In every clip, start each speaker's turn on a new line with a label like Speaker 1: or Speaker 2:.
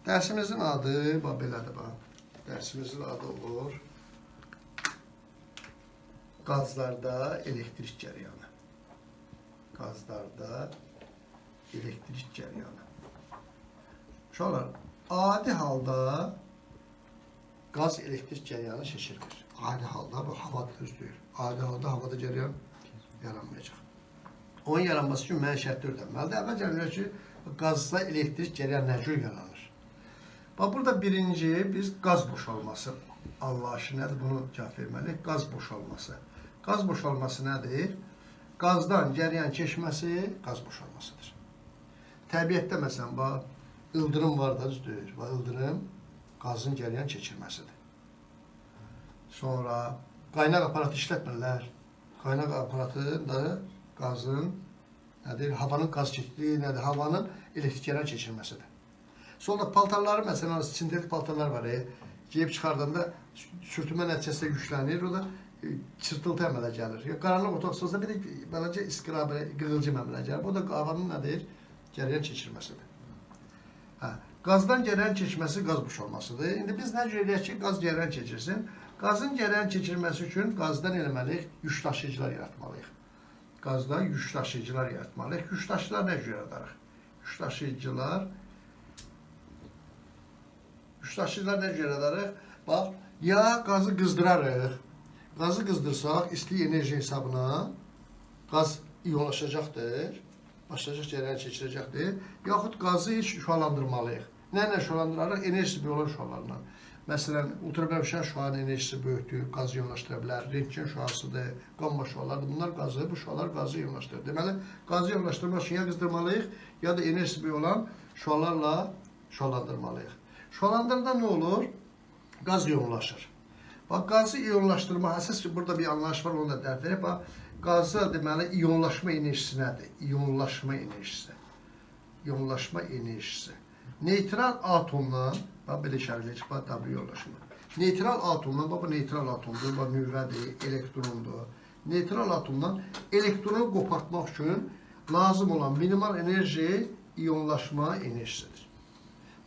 Speaker 1: Dərsimizin adı, belədir, dərsimizin adı olur, qazlarda elektrik cəryanı. Qazlarda elektrik cəryanı. Uşaqlar, adi halda qaz elektrik cəryanı keçirmir. Adi halda, bu havada düzdür. Adi halda havada cəryan yaranmayacaq. Onun yaranması üçün mənə şərtlər ödənməlidir. Əvvəlcə bilmək ki, qazda elektrik cəryan nə cür yaranır? Burada birinci, biz qaz boşalması anlayışı nədir? Bunu cavab verməliyik. Qaz boşalması. Qaz boşalması nədir? Qazdan cəryan keçməsi qaz boşalmasıdır. Təbiətdə məsələn, ildırım var da düzdür. İldırım qazın cəryan keçirməsidir. Sonra qaynaq aparatı işlətmirlər. Qaynaq aparatı da qazın, havanın qaz keçirdiyi nədir? Havanın elektrik cəryan keçirməsidir. Sonra paltarları, məsələn, sintetik paltarlar var, geyib çıxardığında sürtünmə nəticəsində yüklənir, o da çırtıltı əmələ gəlir. Qaranlıq otaqsızda bir də beləcə isqirabı, qığılcım əmələ gəlir. Bu da havanın nədir? Cəryan keçirməsidir. Qazdan cəryan keçməsi qaz boşalmasıdır. İndi biz nə cür edək ki, qaz cəryan keçirsin? Qazın cəryan keçirməsi üçün qazdan eləməliyik, yük daşıyıcılar yaratmalıyıq. Qazda yük daşıyıcılar yaratmalıyıq. Yük daşıyıcılar nə cür yaradarıq? Yük daşıyıcılar nə cür yaradarıq? Bax, ya qazı qızdırarıq. Qazı qızdırsaq, isti enerji hesabına qaz iyonlaşacaqdır, başlayacaq cəryan keçirəcəkdir. Yaxud qazı heç şüalandırmalıyıq. Nə şüalandırarıq? Enerjisi böyük olan şüalarla. Məsələn, ultraviyolət şüanın enerjisi böyükdür, qazı iyonlaşdıra bilər. Rentgen şüasıdır, qamma şüalardır. Bunlar qazı, bu şüalar qazı iyonlaşdırır. Deməli, qazı iyonlaşdırmaq üçün ya qızdırmalıyıq, ya da enerjisi böyük olan şüalarla şüalandırmalıyıq. Şüalandırda nə olur? Qaz iyonlaşır. Bax, qazı iyonlaşdırmaq, əsas ki, burada bir anlayış var, onu da dərd verib. Qazı, deməli, iyonlaşma enerjisi nədir? İyonlaşma enerjisi. İyonlaşma enerjisi. Neytral atomdan, belə işarələyəcək, W iyonlaşma. Neytral atomdan, bu neytral atomdur, bu nüvvədir, elektrondur. Neytral atomdan elektronu qopartmaq üçün lazım olan minimal enerji iyonlaşma enerjisidir.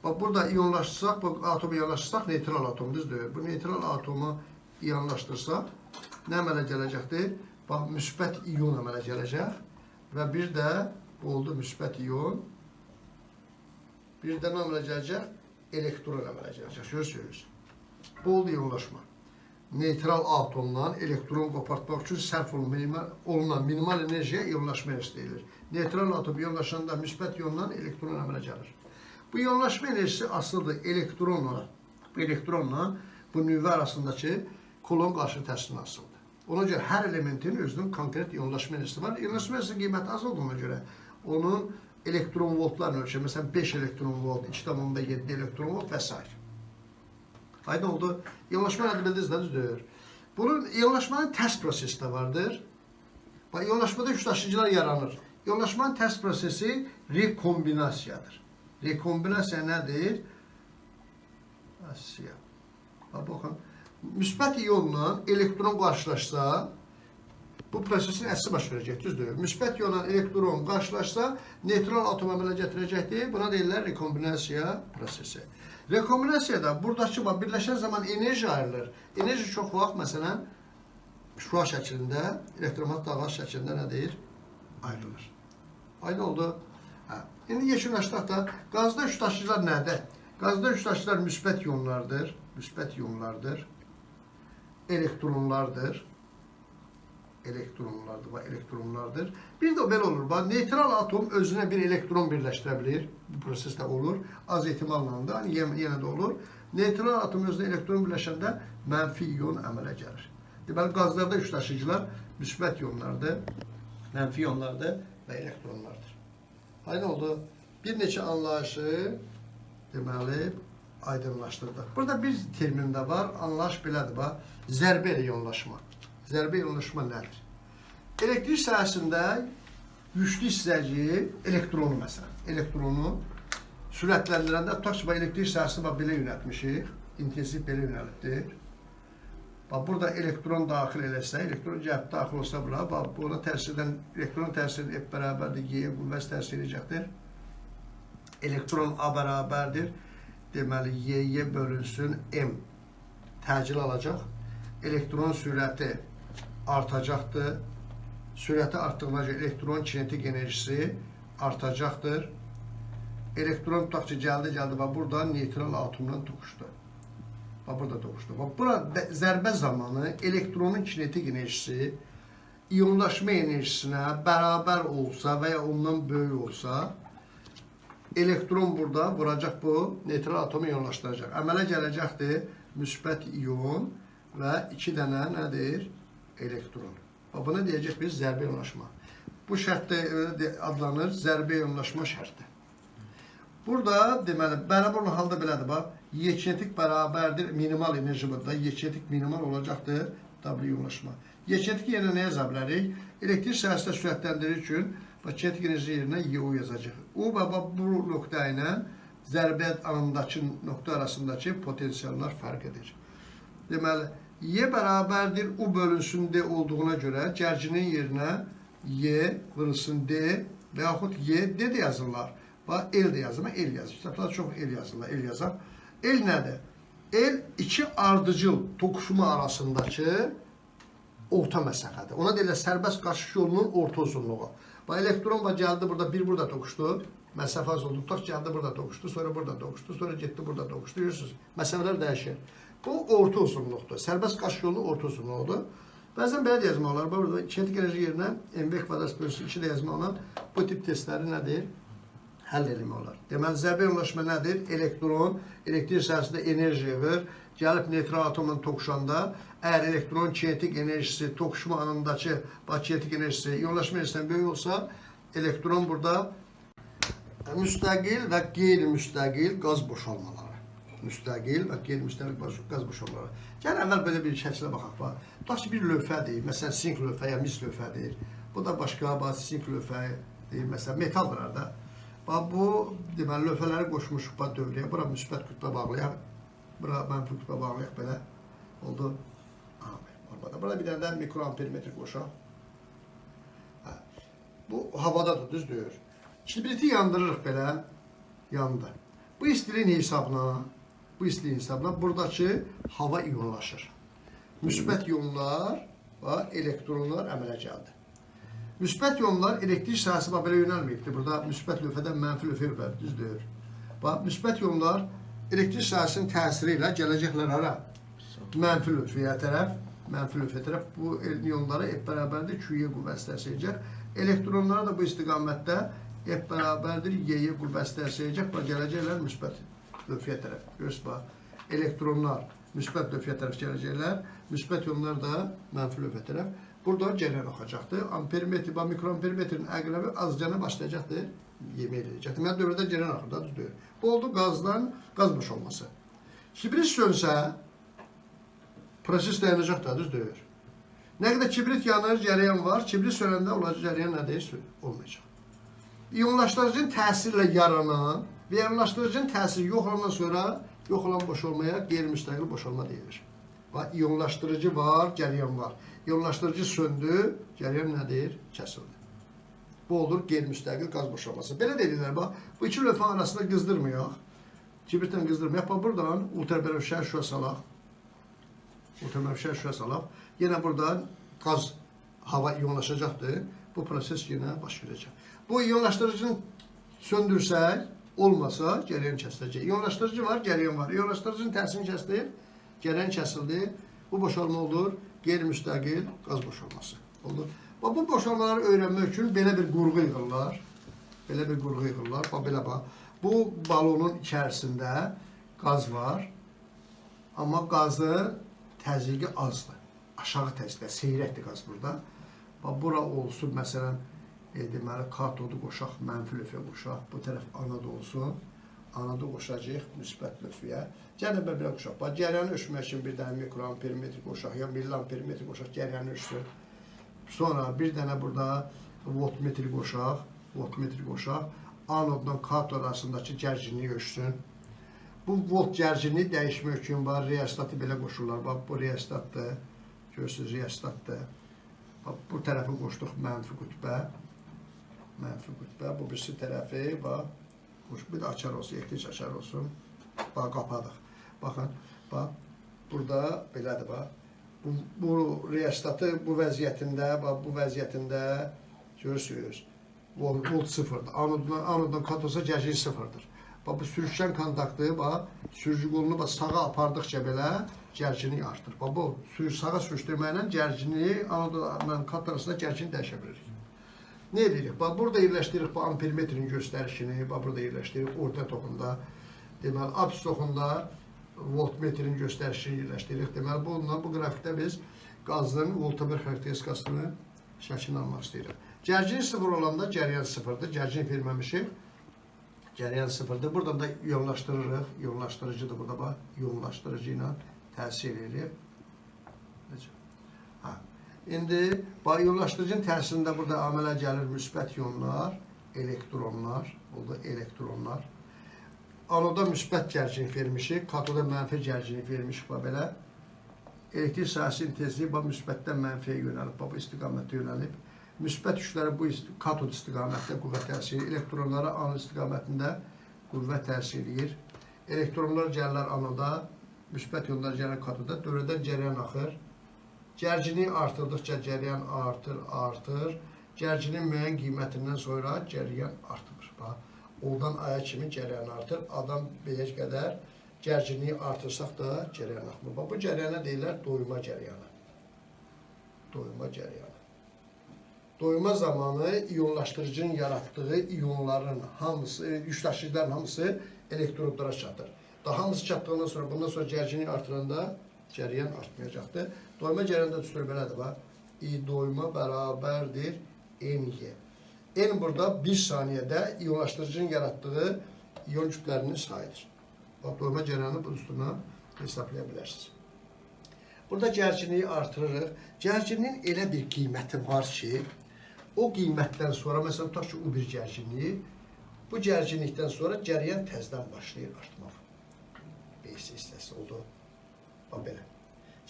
Speaker 1: Bax, burada iyonlaşırsaq, bu atomu iyonlaşırsaq, neytral atom düzdür. Bu neytral atomu iyonlaşdırsaq, nə əmələ gələcəkdir? Bax, müsbət iyon əmələ gələcək və bir də, bu oldu müsbət iyon, bir də nə əmələ gələcək? Elektron əmələ gələcək. Görürsünüz. Bu oldu iyonlaşma. Neytral atomdan elektron qopartmaq üçün sərf olunan minimal enerjiyə iyonlaşma enerjisi deyilir. Neytral atom iyonlaşanda müsbət iyondan elektron əmələ gəlir. Bu iyonlaşma enerjisi asılıdır elektronla bu nüvə arasındakı Coulomb qarşıtı təsirinə asılıdır. Ona görə hər elementin özünün konkret iyonlaşma enerjisi var. İyonlaşma enerjisinin qiyməti az olduğuna görə onun elektron voltlarla ölçür. Məsələn, 5 elektron volt, 2,7 elektron volt və s. Aydın oldu. İyonlaşma nədir bildiniz də düzdür. Bunun iyonlaşmanın tərs prosesi də vardır. İyonlaşmada yük daşıyıcılar yaranır. İyonlaşmanın tərs prosesi rekombinasiyadır. Rekombinasiya nədir? Baxın, müsbət iyonla elektron qarşılaşsa, bu prosesin əsli baş verəcək, düzdür. Müsbət iyonla elektron qarşılaşsa, neytral atom əmələ gətirəcəkdir. Buna deyirlər rekombinasiya prosesi. Rekombinasiyada buradakı birləşən zaman enerji ayrılır. Enerji çox vaxt, məsələn, şua şəklində, elektromat dağlar şəklində nədir? Ayrılır. Aynı oldu. İndi yekunlaşdıq da, qazda yük daşıyıcılar nədir? Qazda yük daşıyıcılar müsbət iyonlardır, elektronlardır. Bir də belə olur, neytral atom özünə bir elektron birləşdirə bilir, bu prosesdə olur, az ehtimalla da, yenə də olur. Neytral atom özünə elektron birləşəndə mənfi iyon əmələ gəlir. Deməli, qazlarda yük daşıyıcılar müsbət iyonlardır, mənfi iyonlardır və elektronlardır. Aynı oldu. Bir neçə anlayışı deməli aydınlaşdırdıq. Burada bir termin də var, anlayış belədir, zərbə iyonlaşma. Zərbə iyonlaşma nədir? Elektrik sahəsində yüklü hissəci elektronu məsələn, elektronu sürətləndirəndə, tutaq ki, elektrik sahəsini belə yönətmişik, intensiv belə yönəlibdir. Burada elektron daxil eləsə, elektron cəhət daxil olsa bura, buna təsirdən, elektron təsiri F bərabərdir, Y qüvvəsi təsir edəcəkdir. Elektron A bərabərdir. deməli, Y bölünsün M təcil alacaq. Elektron sürəti artacaqdır. Sürəti artdığına görə elektron kinetik enerjisi artacaqdır. Elektron tutaq ki, gəldi və burada neytral atomla toqquşdu. Və burada toqquşdu. Burada zərbə zamanı elektronun kinetik enerjisi iyonlaşma enerjisinə bərabər olsa və ya ondan böyük olsa, elektron burada vuracaq bu neytral atomu iyonlaşdıracaq. Əmələ gələcəkdir müsbət iyon və 2 dənə nədir? Elektron. Buna deyəcək biz zərbə iyonlaşma. Bu şərtdə adlanır zərbə iyonlaşma şərti. Burada deməli, bərabər olan halda belədir, bax, Y kinetik bərabərdir, minimal enerji burada, Y kinetik minimal olacaqdır, W iyonlaşma. Y kinetik yerinə nə yaza bilərik? Elektrik sahəsində sürətləndirir üçün, bax, kinetik enerji yerinə YO yazacaq. O, bu nöqtə ilə zərbə anındakı nöqtə arasındakı potensiallar fərq edir. Deməli, Y bərabərdir, U bölünsün D olduğuna görə gərcinin yerinə Y vurulsun D və yaxud Y, D də yazırlar. Bax, el də yazır, el yazır. Kitablar çox el yazırlar, el yazar. El nədir? El iki ardıcıl toqquşma arasındakı orta məsafədir. Ona deyirlər sərbəst qaçış yolunun orta uzunluğu. Bax, elektron gəldi burada, bir burada toqquşdu. Məsafə az oldu. Tutaq gəldi burada toqquşdu, sonra burada toqquşdu, sonra getdi burada toqquşdu. Görürsünüz, məsafələr dəyişir. Bu orta uzunluqdur. Sərbəst qaçış yolunun orta uzunluğudur. Bəzən belə də yazmaq olar. Burada kinetik enerji yerinə MV kvadrat bölünsün 2 də yazmaq olar. Bu tip testləri nədir? Həll etmək olar. Deməli, zərbə iyonlaşma nədir? Elektron elektrik sahəsində enerji yığır. Gəlib neytral atomla toqquşanda, əgər elektron kinetik enerjisi toqquşma anındakı kinetik enerjisi iyonlaşma enerjisindən böyük olsa, elektron burada müstəqil və qeyri-müstəqil qaz boşalmaları. Müstəqil və qeyri-müstəqil qaz boşalmaları. Gəl əvvəl belə bir şəklə baxaq. Tutaq ki, bir lövhədir, məsələn, sink lövhə ya mis lövhədir. Bu da başqa sink lövhədir, məsələn, metaldır da. Bu, deməli, lövhələri qoşmuşuq dövrəyə. Bura müsbət qütbə bağlayaq, bura mənfi qütbə bağlayaq, belə oldu. Burada bir dənə də mikroampermetr qoşaq. Bu, havadadır, düzdür. Kibriti yandırırıq belə, yandı. Bu istiliyin hesabına buradakı hava iyonlaşır. Müsbət iyonlar və elektronlar əmələ gəldi. Müsbət iyonlar elektrik sahəsi belə yönəlməyibdir. Burada müsbət lövhədən mənfi lövhə var, düzdür. Müsbət iyonlar elektrik sahəsinin təsiri ilə gələcəklər hara? Mənfi lövhəyə tərəf. Bu iyonlara F bərabərdir Q-yə qüvvəsi təsir edəcək. Elektronlara da bu istiqamətdə F bərabərdir Y-yə qüvvəsi təsir edəcək. Gələcəklər müsbət lövhəyə tərəf. Görürsünüz, elektronlar müsbət lövhəyə tərəf gələcəklər. Müsbət iyonlar da mənfi lövhəyə tərəf. Burada cəryan oxacaqdır. Ampermetr, mikroampermetrin əqrəbi azcana başlayacaqdır, yemək edəcəkdir. Mən dövrədə cəryan axır da, düzdür. Bu oldu qazdan qaz boşalması. Kibrit sönsə, proses dayanacaq da, düzdür. Nə qədər kibrit yanır, cəryan var, kibrit sönəndə olacaq cəryan nədir? Olmayacaq. İyonlaşdırıcının təsirlə yaranan və iyonlaşdırıcının təsiri yox olandan sonra yox olan boşalmaya qeyri-müstəqil boşalma deyilir. İyonlaşdırıcı var, cəryan var. İyonlaşdırıcı söndü, cəryan nədir? Kəsildi. Bu olur qeyri-müstəqil qaz boşalması. Belə deyirlər, bu iki lövhə arasında qızdırmayaq. Kibritlə qızdırmayaq. Buradan ultrabənövşə şüa salaq. Yenə buradan qaz, hava iyonlaşacaqdır. Bu proses yenə baş verəcək. Bu iyonlaşdırıcını söndürsək, olmasa cəryan kəsiləcək. İyonlaşdırıcı var, cəryan var. İyonlaşdırıcının təsirini kəsdi, cəryan kəsildi. Bu boşalma olur, qeyri-müstəqil qaz boşalması olur. Bu boşalmaları öyrənmək üçün belə bir qurğu yığırlar. Bu balonun içərisində qaz var, amma qazın təzyiqi azdır. Aşağı təzyiqdə, seyrəkdir qaz burada. Bura olsun, məsələn, deməli, katodu qoşaq, mənfi lövhə qoşaq. Bu tərəf anodu olsun. Anodu qoşacaq müsbət lövhəyə. Gəlin belə qoşaq. Cəryanı ölçmək üçün bir dənə mikroampermetr qoşaq, ya milliampermetr qoşaq, cəryanı ölçsün. Sonra bir dənə burada voltmetr qoşaq. Anoddan katod arasındakı gərginliyi ölçsün. Bu volt gərginliyi dəyişmək üçün reostatı belə qoşurlar. Bu reostatdır. Görürsünüz, reostatdır. Bu tərəfi qoşduq mənfi qütbə. Bu birisi tərəfi, bir də açar olsun, elektrik açar olsun. Bax, qapadıq. Baxın, bax, burada belədir, bax. Bu reostatı bu vəziyyətində görürsünüz. Volt sıfırdır. Anoddan katosa gərginlik sıfırdır. Bax, bu sürüşkən kontaktı, bax, sürücü qolunu sağa apardıqca belə gərginlik artır. Bax, bu sağa sürüşdürməklə gərginliyi, anoddan katot arasında gərginlik dəyişə bilirik. Nə edirik? Bax, burada yerləşdiririk bu ampermetrin göstərişini, bax, burada yerləşdiririk orta toxunda. Deməli, apsis toxunda voltmetrin göstərişini yerləşdiririk. Deməli, bu qrafikdə biz qazın voltamer xarakteristikasını şəklini almaq istəyirik. Gərginlik sıfır olanda cəryan sıfırdır. Gərginlik verməmişik. Cəryan sıfırdır. Buradan da iyonlaşdırırıq. İyonlaşdırıcıdır burada, bax. İyonlaşdırıcı ilə təsir edirik. İndi, bax, iyonlaşdırıcının təsirində burada əmələ gəlir müsbət iyonlar, elektronlar, oldu elektronlar. Anoda müsbət gərginlik vermişik, katoda mənfi gərginlik vermişik, bax, belə. Elektrik sahəsi intensivliyi, bax, müsbətdən mənfiyə yönəlib, bax, bu istiqamətdə yönəlib. Müsbət yükləri bu katod istiqamətdə qüvvət təsir edir, elektronlara anod istiqamətində qüvvət təsir edir. Elektronlar gəlirlər anoda, müsbət iyonlar gəlir katoda, dövrədən cəryan axır. Gərginlik artırdıqca cəryan artır. Gərginin müəyyən qiymətindən sonra cəryan artımır. Oldan aya kimi cəryan artır. Adam belə qədər gərginliyi artırsaq da cəryan axmır. Bu cəryana deyirlər doyuma cəryanı. Doyuma cəryanı. Doyuma zamanı iyonlaşdırıcının yaratdığı iyonların hamısı, yükdaşıyıcıların hamısı elektrodlara çatır. Daha hamısı çatdığından sonra, bundan sonra gərginlik artıranda cəryan artmayacaqdır. Doyma cəryanında düşür belədir, bax. I doyma bərabərdir N-yə. N burada 1 saniyədə iyonlaşdırıcının yaratdığı iyon kütlərinin sayıdır. Bax, doyma cəryanını bu üstüne hesablaya bilərsiniz. Burada gərginliyi artırırıq. Gərginliyin elə bir qiyməti var ki, o qiymətdən sonra, məsələn, tutaq ki, U1 gərginliyi, bu gərginlikdən sonra cəryan təzdən başlayır artmaq. BC hissəsi oldu. Bax, belə.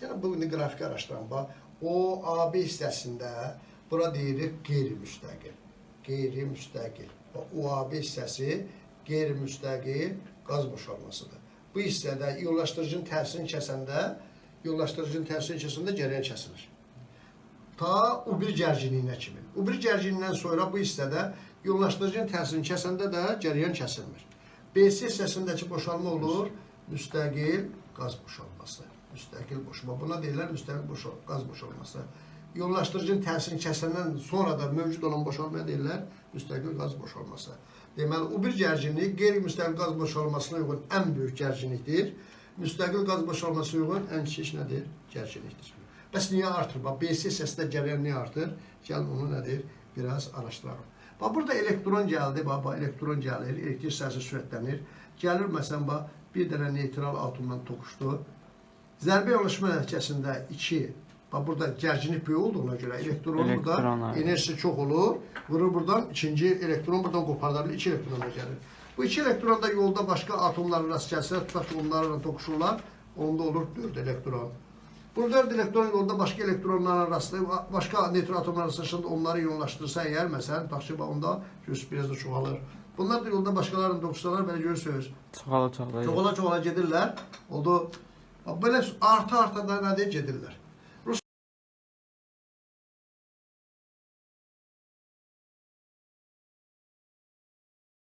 Speaker 1: Yəni, bu qrafiki araşdıran, bax, o AB hissəsində bura deyirik qeyri-müstəqil. Qeyri-müstəqil. O AB hissəsi qeyri-müstəqil qaz boşalmasıdır. Bu hissədə iyonlaşdırıcının təsirini kəsəndə, cəryan kəsilir. Ta U1 gərginliyinə kimi. U1 gərginliyindən sonra bu hissədə iyonlaşdırıcının təsirini kəsəndə də cəryan kəsilmir. BC hissəsindəki boşalma olur, müstəqil qaz boşalması. Müstəqil boşalma. Buna deyirlər müstəqil qaz boşalması. İyonlaşdırıcının təsirini kəsəndən sonra da mövcud olan boşalmaya deyirlər müstəqil qaz boşalması. Deməli, U1 gərginliyi qeyri-müstəqil qaz boşalmasına uyğun ən böyük gərginlikdir. Müstəqil qaz boşalmasına uyğun ən kiçik nədir? Gərginlikdir. Bəs niyə artır? BC hissəsində cəryan niyə artır? Gəlin onu nədir? Biraz araşdıralım. Burada elektron gəldi, elektron gəlir, elektrik hissəsi sürətlənir. Gəlir, məsələn, bir dənə neytral atomdan toqquşdu. Zərbə yanaşma nəticəsində 2, burada gərginlik böyük olduğuna görə elektron burada enerjisi çox olur. Vurur buradan, ikinci elektron buradan qoparlar, 2 elektron da gəlir. Bu 2 elektron da yolda başqa atomlarla rast gəlsə, tutaq ki, onlarla toqquşurlar, onda olur 4 elektron. Bu 4 elektron yolda başqa elektronlarla rastlayıb, başqa neytron atomlarla rastlaşanda onları iyonlaşdırsa əgər, məsələn, tutaq ki, onda görürsünüz, biraz da çoxalır. Bunlar da yolda başqalarla toqquşsalar, belə görürsünüz. Çoxala gedirlər. Oldu. Belə artı da nədir? Gedirlər.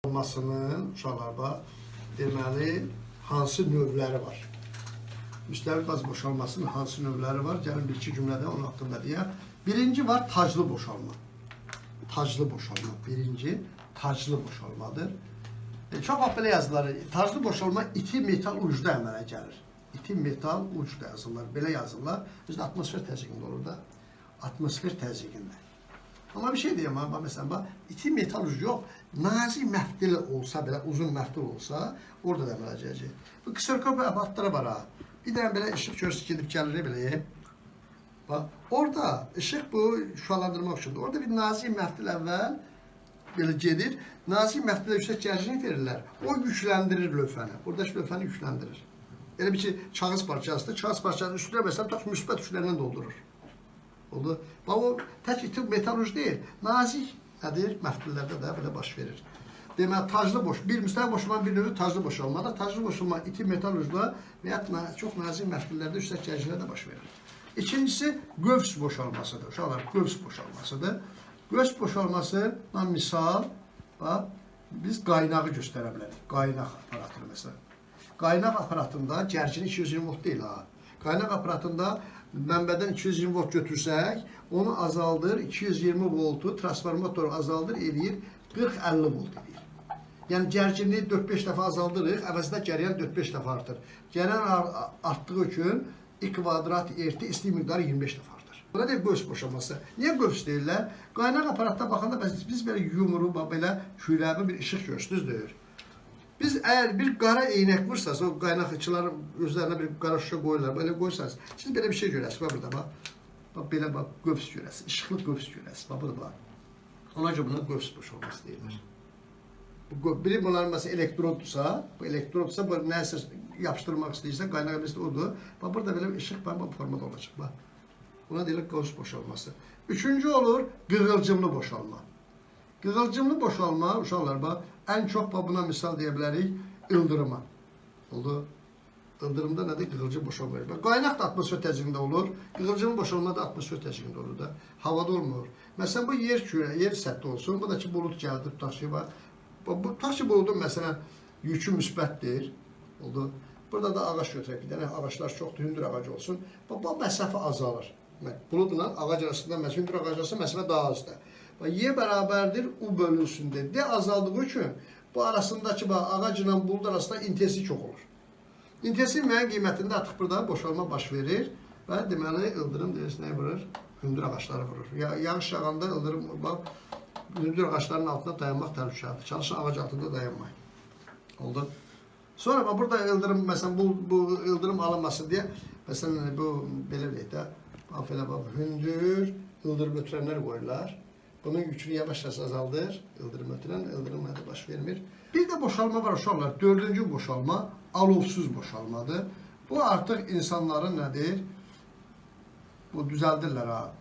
Speaker 1: Olmasının uşaqlarda deməli hansı növləri var? Müstəqil qaz boşalmasının hansı növləri var? Gəlin bir-iki cümlədə onun haqqında deyək. Birinci var taclı boşalma. Taclı boşalma. Birinci taclı boşalmadır. Çox vaxt belə yazılır. Taclı boşalma iti metal ucda əmələ gəlir. İti metal ucda yazılır. Belə yazılır. Bizdə atmosfer təzyiqində olur da. Atmosfer təzyiqində. Amma bir şey deyəm, məsələn, iti metal ucu yox, nazik məftil olsa, belə uzun məftil olsa, orada da əmələ gələcək. Bu kserkop aparatları var ha. Bir dənə belə işıq görsün, gedib gəlir belə. Orada işıq bu şüalandırmaq üçündür. Orada bir nazik məftil əvvəl belə gedir. Nazik məftilə yüksək gərginlik verirlər. O yükləndirir lövhəni. Oradakı lövhəni yükləndirir. Elə bir ki, kağız parçasıdır. Kağız parçasının üstünə məsələn, tutaq müsbət üçlərindən doldurur. Oldu. O tək iti metal ucu deyil. Nazik nədir? Məftillərdə də belə baş verir. deməli taclı bir müstəqil boşalma bir növü taclı boşalmada. Taclı boşalma iti metalurjda və ya çox nazik məftillərdə üstə cərcilər də baş verir. İkincisi qövs boşalmasıdır. Uşaqlar, qövs boşalmasıdır. Qövs boşalmasına misal, bax, biz qaynağı göstərə bilərik. Qaynaq aparatını məsələn. Qaynaq aparatında gərgin 220 volt deyil ha. Qaynaq aparatında mənbədən 220 volt götürsək, onu azaldır, 220 voltu transformatoru azaldır, eləyir 40-50 volt eləyir. Yəni gərginliyi 4-5 dəfə azaldırıq, əvəzində gəryan 4-5 dəfə artır. Gəryan artdığı üçün I kvadrat erti isti miqdarı 25 dəfə artır. Buna deyək qövs boşalması. Niyə qövs deyirlər? Qaynaq aparatda baxanda biz belə yumru, belə küləbi bir işıq görsünüzdür. Biz əgər bir qara eynək vursanız, o qaynaqçıların özlərinə bir qara şüşə qoyurlar, belə qoysanız, siz belə bir şey görəsiniz, bax burada, bax. Bax, belə bax, qövs görəsiniz, işıqlı qövs görəsiniz, bax, burada, bax. Ona görə buna qövs boşalması deyilir. Biri bunların məsələn elektrodursa, bu elektrodursa, bu nəsə yapışdırmaq istəyirsə, qaynaq birisi odur. Bax, burada belə işıq, bax, bu formada olacaq, bax. Buna deyilir qövs boşalması. Üçüncü olur, qığılcımlı boşalma. Qığılcımlı boşalma, uşaqlar, bax, ən çox buna misal deyə bilərik, ildırıma. Oldu. İldırımda nədir? Qığılcım boşalma verir. Qaynaq da atmosfer təzyiqində olur, qığılcım boşalma da atmosfer təzyiqində olur da. Havada olmur. Məsələn, bu yer səthi olsun, bu da ki, bulut gəldi, tutaq ki, var. Bu tutaq ki, buludun, məsələn, yükü müsbətdir. Oldu. Burada da ağac götürək, bir dənə ağaçlar çoxdur, hündür ağac olsun. Bu məsafə azalır. Buludla ağac arasında, hündür ağac arasında məsafə daha azdır. Y bərabərdir, U bölünsündür. D azaldığı üçün bu arasındakı ağac ilə bulud arasında intensivlik çox olur. İntensivlik müəyyən qiymətində artıq burada boşalma baş verir və deməli ildırım deyirsiniz, nəyə vurur? Hündür ağaçları vurur. Yağış yağanda ildırım, hündür ağaçların altında dayanmaq təhlükəlidir. Çalışın ağac altında dayanmayın. Oldu. Sonra burada ildırım, məsələn, bu ildırım alınması deyə, məsələn, bu belə deyək də, hündür ildırım ötürənlər qoyurlar. Bunun yükünü yavaş-yavaş azaldır, ildırım ötürən, ildırım nədir, baş vermir. Bir də boşalma var uşaqlar, dördüncü boşalma alovsuz boşalmadır. Bu artıq insanların nədir, bu düzəldirlər ha,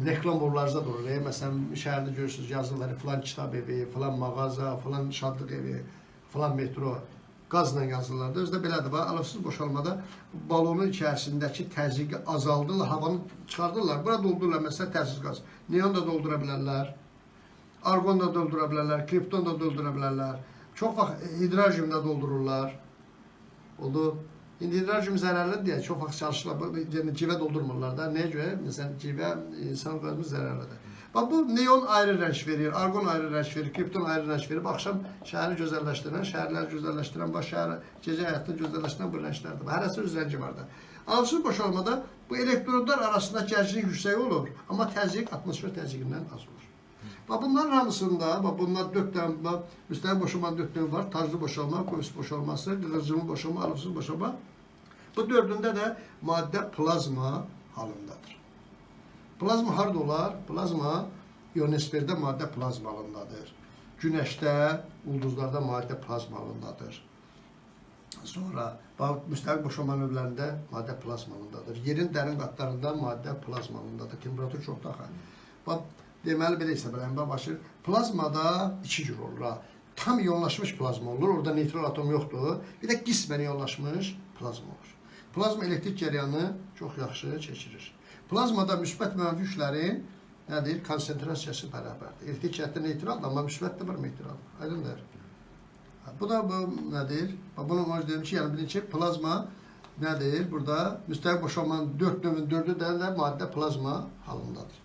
Speaker 1: reklam borlarında durur. Məsələn, şəhərdə görürsünüz, yazırlar, filan kitab evi, filan mağaza, filan şadlıq evi, filan metro, qazla yazırlar da. Özdə belədir, alovsuz boşalmada balonun içərisindəki təzyiqi azaldırlar, havanı çıxardırlar. Bura doldururlar, məsələn, təsiz qaz. Neon da doldura bilərlər, argon da doldura bilərlər, kripton da doldura bilərlər. Çox vaxt hidrojen də doldururlar. Oldu. İndi hidrojen zərərlidir deyə çox vaxt çalışırlar, civə doldurmurlar da. Nəyə görə? Məsələn, civə insan qazımız zərərlidir. Bu neon ayrı rəng verir, argon ayrı rəng verir, kripton ayrı rəng verir. Axşam şəhəri gözəlləşdirən, şəhərləri gözəlləşdirən, şəhəri gecə həyatını gözəlləşdirən bu rənglərdir. Hərəsi öz rəngi var da. Alovsuz boşalmada bu elektrodlar arasında gərginlik yüksək olur, amma təzyiq atmosfer təzyiqindən az olur. Bunların hamısında, bunlar 4 dənə, müstəqil boşalmanın 4 növü var. Taclı boşalma, qövs boşalması, qığılcımlı boşalma, alovsuz boşalma. Bu dördündə də maddə plazma halındadır. Plazma harada olar? Plazma ionosferdə maddə plazma halındadır. Günəşdə, ulduzlarda maddə plazma halındadır. Sonra müstəqil boşalma növlərində maddə plazma halındadır. Yerin dərin qatlarında maddə plazma halındadır. Temperatur çox daxil. Deməli, belə hesablayın, plazmada iki cür olur. Tam iyonlaşmış plazma olur, orada neytral atom yoxdur. Bir də qismən iyonlaşmış plazma olur. Plazma elektrik cəryanı çox yaxşı keçirir. Plazmada müsbət mənfi yüklərin nədir? Konsentrasiyası bərabərdir. Elektrik cəhətdə neytraldır, amma müsbət də var neytraldır. Aydındır. Bu da nədir? Bunu deyim ki, yəni bilin ki, plazma nədir? Burada müstəqil boşalmanın 4 növün 4-ü də maddə plazma halındadır.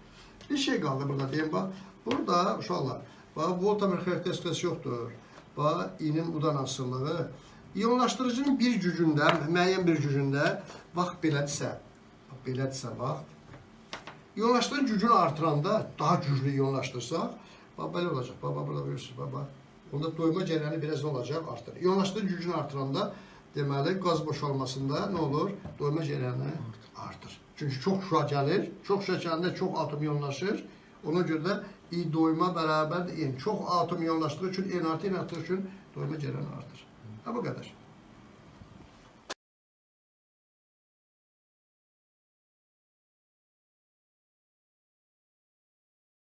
Speaker 1: Bir şey qaldı burada deyim, burada uşaqlar, voltamer xarakteristikası yoxdur. İnin udan asıllığı. İyonlaşdırıcının bir gücündə, müəyyən bir gücündə, vaxt belədirsə, İyonlaşdırıcı gücünü artıranda, daha güclü iyonlaşdırsaq, belə olacaq, burada görürsünüz, onda doyma cəryanı biraz olacaq, artır. İyonlaşdırıcı gücünü artıranda, deməli, qaz boşalmasında nə olur? Doyma cəryanı artır. Çünki çox şüa gəlir, çox şüa gələndə çox atom iyonlaşır, ona görə də doyma bərabərdir, çox atom iyonlaşdığı üçün, N artı üçün doyma cəryanı artır. Bu qədər.